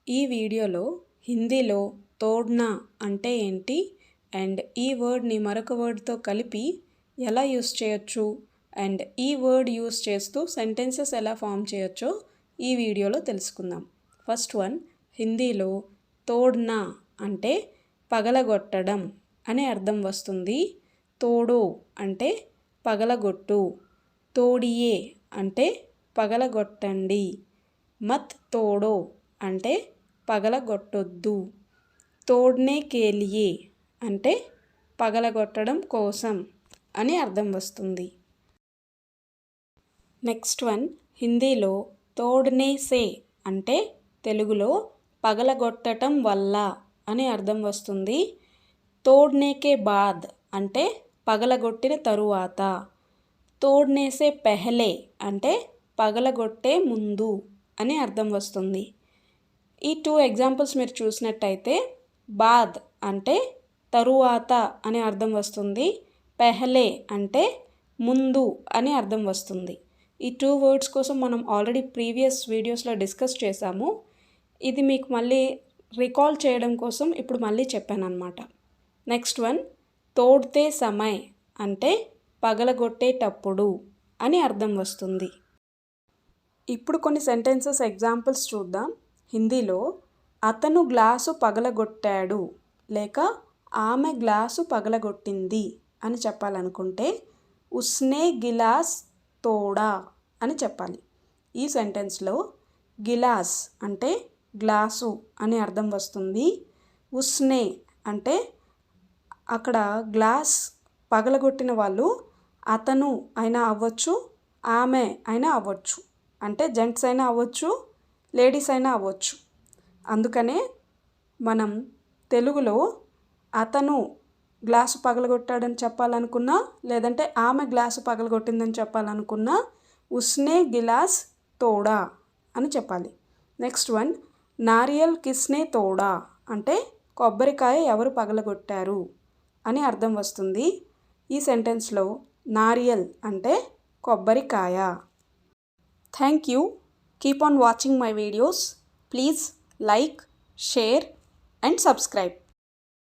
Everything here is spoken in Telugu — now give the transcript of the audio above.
ఈ వీడియోలో హిందీలో తోడ్నా అంటే ఏంటి అండ్ ఈ వర్డ్ని మరొక వర్డ్తో కలిపి ఎలా యూస్ చేయొచ్చు అండ్ ఈ వర్డ్ యూస్ చేస్తూ సెంటెన్సెస్ ఎలా ఫామ్ చేయొచ్చో ఈ వీడియోలో తెలుసుకుందాం. ఫస్ట్ వన్, హిందీలో తోడ్నా అంటే పగలగొట్టడం అనే అర్థం వస్తుంది. తోడో అంటే పగలగొట్టు, తోడియే అంటే పగలగొట్టండి, మత్ తోడో అంటే పగలగొట్టొద్దు, తోడ్నే కేలియే అంటే పగలగొట్టడం కోసం అని అర్థం వస్తుంది. నెక్స్ట్ వన్, హిందీలో తోడ్నే సే అంటే తెలుగులో పగలగొట్టడం వల్ల అని అర్థం వస్తుంది. తోడ్నేకే బాద్ అంటే పగలగొట్టిన తరువాత, తోడ్నేసే పెహలే అంటే పగలగొట్టే ముందు అని అర్థం వస్తుంది. ఈ 2 ఎగ్జాంపుల్స్ మీరు చూసినట్టయితే బాద్ అంటే తరువాత అని అర్థం వస్తుంది, పెహలే అంటే ముందు అని అర్థం వస్తుంది. ఈ 2 వర్డ్స్ కోసం మనం ఆల్రెడీ ప్రీవియస్ వీడియోస్లో డిస్కస్ చేశాము. ఇది మీకు మళ్ళీ రికాల్ చేయడం కోసం ఇప్పుడు మళ్ళీ చెప్పాను అన్నమాట. నెక్స్ట్ వన్, తోడ్తే సమయ్ అంటే పగలగొట్టేటప్పుడు అని అర్థం వస్తుంది. ఇప్పుడు కొన్ని సెంటెన్సెస్ ఎగ్జాంపుల్స్ చూద్దాం. హిందీలో అతను గ్లాసు పగలగొట్టాడు లేక ఆమె గ్లాసు పగలగొట్టింది అని చెప్పాలనుకుంటే ఉస్నే గిలాస్ తోడా అని చెప్పాలి. ఈ సెంటెన్స్లో గిలాస్ అంటే గ్లాసు అని అర్థం వస్తుంది. ఉస్నే అంటే అక్కడ గ్లాస్ పగలగొట్టిన వాళ్ళు అతను అయినా అవ్వచ్చు, ఆమె అయినా అవ్వచ్చు, అంటే జెంట్స్ అయినా అవ్వచ్చు, లేడీస్ అయినా అవ్వచ్చు. అందుకనే మనం తెలుగులో అతను గ్లాసు పగలగొట్టాడని చెప్పాలనుకున్నా లేదంటే ఆమె గ్లాసు పగలగొట్టిందని చెప్పాలనుకున్నా ఉస్నే గిలాస్ తోడా అని చెప్పాలి. నెక్స్ట్ వన్, నారియల్ కిస్నే తోడా అంటే కొబ్బరికాయ ఎవరు పగలగొట్టారు అని అర్థం వస్తుంది. ఈ సెంటెన్స్లో నారియల్ అంటే కొబ్బరికాయ. Thank you. Keep on watching my videos. Please like, share and subscribe.